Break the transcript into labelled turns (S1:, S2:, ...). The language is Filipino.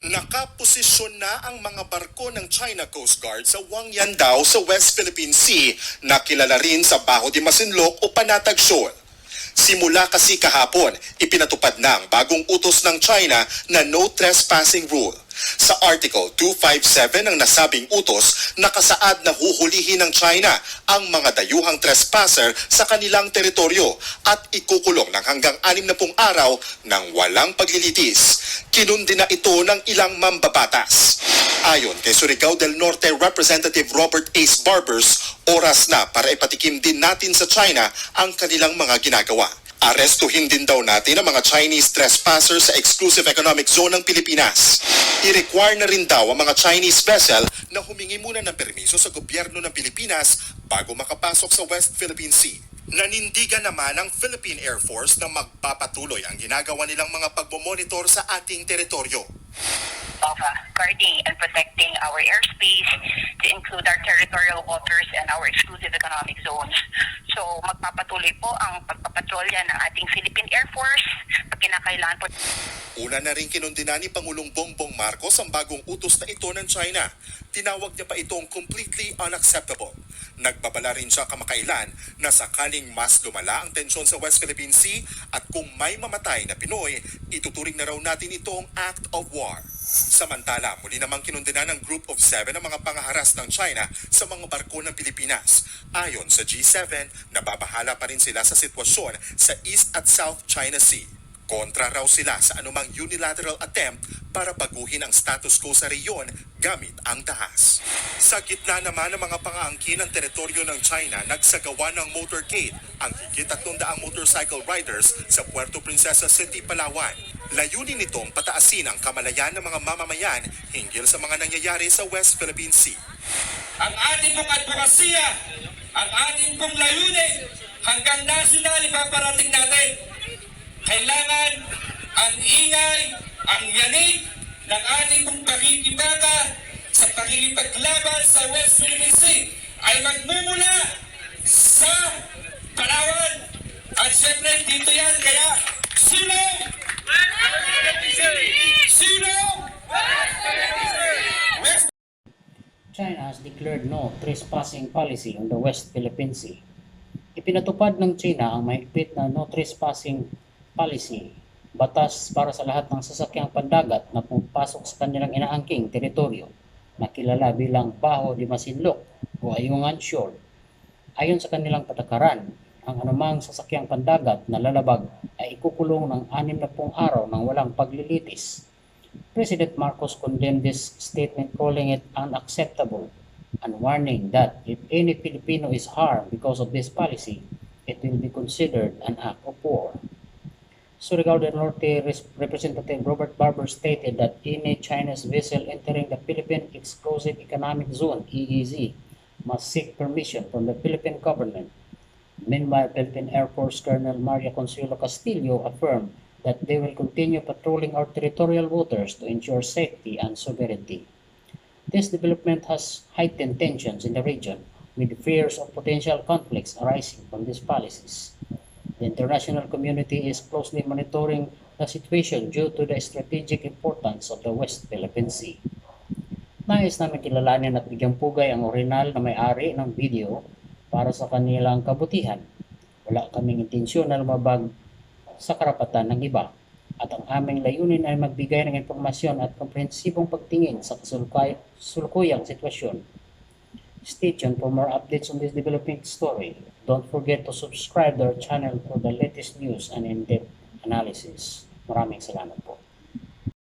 S1: Nakaposisyon na ang mga barko ng China Coast Guard sa Wangyandao sa West Philippine Sea na kilala rin sa Baho de Masinloc o Panatag Shoal. Simula kasi kahapon, ipinatupad na ang bagong utos ng China na no trespassing rule. Sa Article 257 ng nasabing utos, nakasaad na huhulihin ng China ang mga dayuhang trespasser sa kanilang teritoryo at ikukulong ng hanggang 60 araw ng walang paglilitis. Kinundi na ito ng ilang mambabatas. Ayon kay Surigao del Norte Representative Robert Ace Barbers, oras na para ipatikim din natin sa China ang kanilang mga ginagawa. Arestuhin din daw natin ang mga Chinese trespassers sa Exclusive Economic Zone ng Pilipinas. I-require na rin daw ang mga Chinese vessel na humingi muna ng permiso sa gobyerno ng Pilipinas bago makapasok sa West Philippine Sea. Nanindigan naman ang Philippine Air Force na magpapatuloy ang ginagawa nilang mga pagmomonitor sa ating teritoryo.
S2: Of guarding and protecting our airspace to include our territorial waters and our exclusive economic zones. So magpapatuloy po ang pagpapatrolya ng ating Philippine Air Force pag kinakailangan po.
S1: Una na rin kinundina ni Pangulong Bongbong Marcos ang bagong utos na ito ng China. Tinawag niya pa itong completely unacceptable. Nagbabala rin siya kamakailan na sakaling mas lumala ang tensyon sa West Philippine Sea at kung may mamatay na Pinoy, ituturing na raw natin itong act of war. Samantala, muli namang kinundina ng Group of 7 ang mga pangaharas ng China sa mga barko ng Pilipinas. Ayon sa G7, nababahala pa rin sila sa sitwasyon sa East at South China Sea. Kontra raw sila sa anumang unilateral attempt para baguhin ang status quo sa reyon gamit ang dahas. Sa gitna naman ng mga pangaangkin ng teritoryo ng China, nagsagawa ng motorcade ang higit 300 motorcycle riders sa Puerto Princesa City, Palawan. Layunin nitong pataasin ang kamalayan ng mga mamamayan hinggil sa mga nangyayari sa West Philippine Sea.
S3: Ang ating pong advokasya, ang ating pong layunin hanggang nasyonal ipaparating natin. Kailangan ang ingay, ang yanig ng ating pong pakikibaka sa pakikipaglaban sa West Philippine Sea ay magmumula sa Palawan. At syempre dito yan, kaya sulong!
S4: China has declared no trespassing policy on the West Philippine Sea. Ipinatupad ng China ang mahigpit na no trespassing policy, batas para sa lahat ng sasakyang pandagat na pumapasok sa kanilang inaangking teritoryo na kilala bilang Baho de Masinloc o Ayungin Shoal. Ayon sa kanilang patakaran, ang anumang sasakyang pandagat na lalabag ay ikukulong ng 60 araw ng walang paglilitis. President Marcos condemned this statement, calling it unacceptable and warning that if any Filipino is harmed because of this policy, it will be considered an act of war. Surigao del Norte Representative Robert Barber stated that any Chinese vessel entering the Philippine Exclusive Economic Zone (EEZ) must seek permission from the Philippine government. Meanwhile, Philippine Air Force Colonel Maria Consuelo Castillo affirmed that they will continue patrolling our territorial waters to ensure safety and sovereignty. This development has heightened tensions in the region, with fears of potential conflicts arising from these policies. The international community is closely monitoring the situation due to the strategic importance of the West Philippine Sea. Nais namin kilalanin at bigyang pugay ang orihinal na may-ari ng video para sa kanilang kabutihan. Wala kaming intensyon na lumabag sa karapatan ng iba at ang aming layunin ay magbigay ng impormasyon at komprehensibong pagtingin sa kasulukuyang sitwasyon. Stay tuned for more updates on this developing story. Don't forget to subscribe to our channel for the latest news and in-depth analysis. Maraming salamat po.